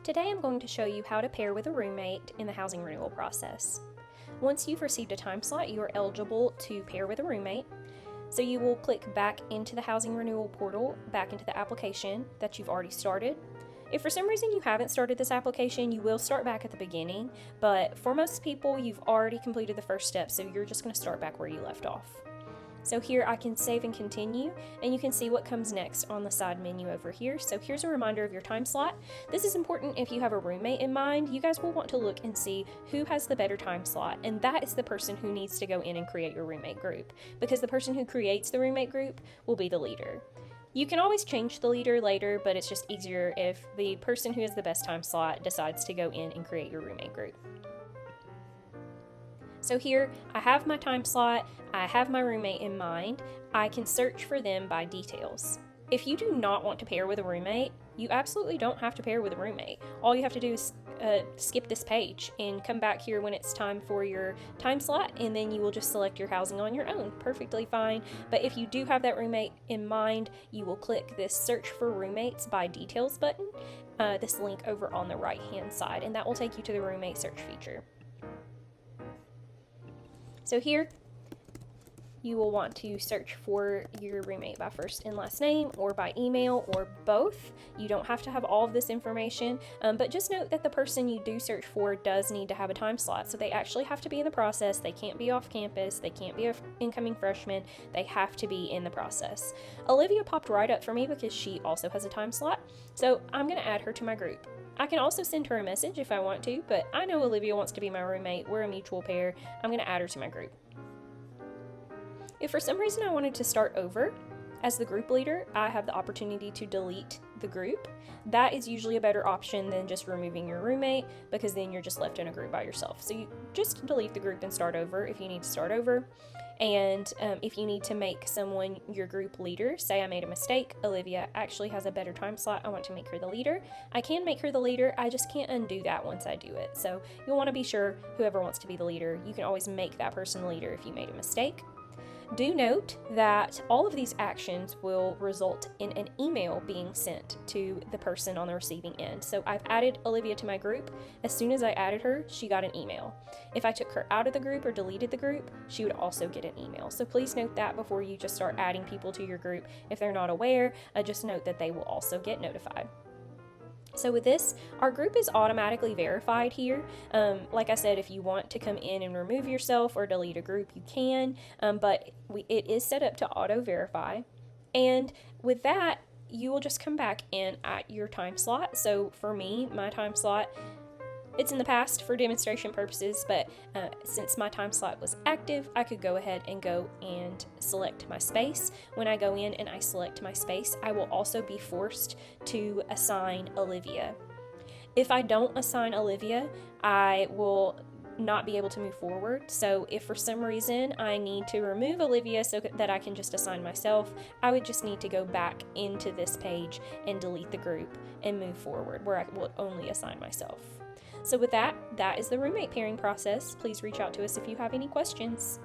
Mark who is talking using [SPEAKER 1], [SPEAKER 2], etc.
[SPEAKER 1] Today I'm going to show you how to pair with a roommate in the housing renewal process. Once you've received a time slot, you are eligible to pair with a roommate. So you will click back into the housing renewal portal, back into the application that you've already started. If for some reason you haven't started this application, you will start back at the beginning, but for most people, you've already completed the first step, so you're just going to start back where you left off. So here I can save and continue, and you can see what comes next on the side menu over here. So here's a reminder of your time slot. This is important if you have a roommate in mind. You guys will want to look and see who has the better time slot, and that is the person who needs to go in and create your roommate group, because the person who creates the roommate group will be the leader. You can always change the leader later, but it's just easier if the person who has the best time slot decides to go in and create your roommate group. So here, I have my time slot, I have my roommate in mind, I can search for them by details. If you do not want to pair with a roommate, you absolutely don't have to pair with a roommate. All you have to do is skip this page and come back here when it's time for your time slot, and then you will just select your housing on your own. Perfectly fine. But if you do have that roommate in mind, you will click this search for roommates by details button, this link over on the right hand side, and that will take you to the roommate search feature. So here, you will want to search for your roommate by first and last name, or by email, or both. You don't have to have all of this information, but just note that the person you do search for does need to have a time slot. So they actually have to be in the process. They can't be off campus. They can't be an incoming freshman. They have to be in the process. Olivia popped right up for me because she also has a time slot. So I'm going to add her to my group. I can also send her a message if I want to, but I know Olivia wants to be my roommate. We're a mutual pair. I'm going to add her to my group. If for some reason I wanted to start over, as the group leader, I have the opportunity to delete the group. That is usually a better option than just removing your roommate, because then you're just left in a group by yourself. So you just delete the group and start over if you need to start over. And if you need to make someone your group leader, say I made a mistake, Olivia actually has a better time slot, I want to make her the leader. I can make her the leader, I just can't undo that once I do it. So you'll want to be sure whoever wants to be the leader, you can always make that person the leader if you made a mistake. Do note that all of these actions will result in an email being sent to the person on the receiving end. So I've added Olivia to my group. As soon as I added her, she got an email. If I took her out of the group or deleted the group, she would also get an email. So please note that before you just start adding people to your group. If they're not aware, just note that they will also get notified. So with this, our group is automatically verified here. Like I said, if you want to come in and remove yourself or delete a group, you can, but it is set up to auto-verify. And with that, you will just come back in at your time slot. So for me, my time slot, it's in the past for demonstration purposes, but since my time slot was active, I could go ahead and go and select my space. When I go in and I select my space, I will also be forced to assign Olivia. If I don't assign Olivia, I will not be able to move forward. So if for some reason I need to remove Olivia so that I can just assign myself, I would just need to go back into this page and delete the group and move forward, where I will only assign myself. So with that, that is the roommate pairing process. Please reach out to us if you have any questions.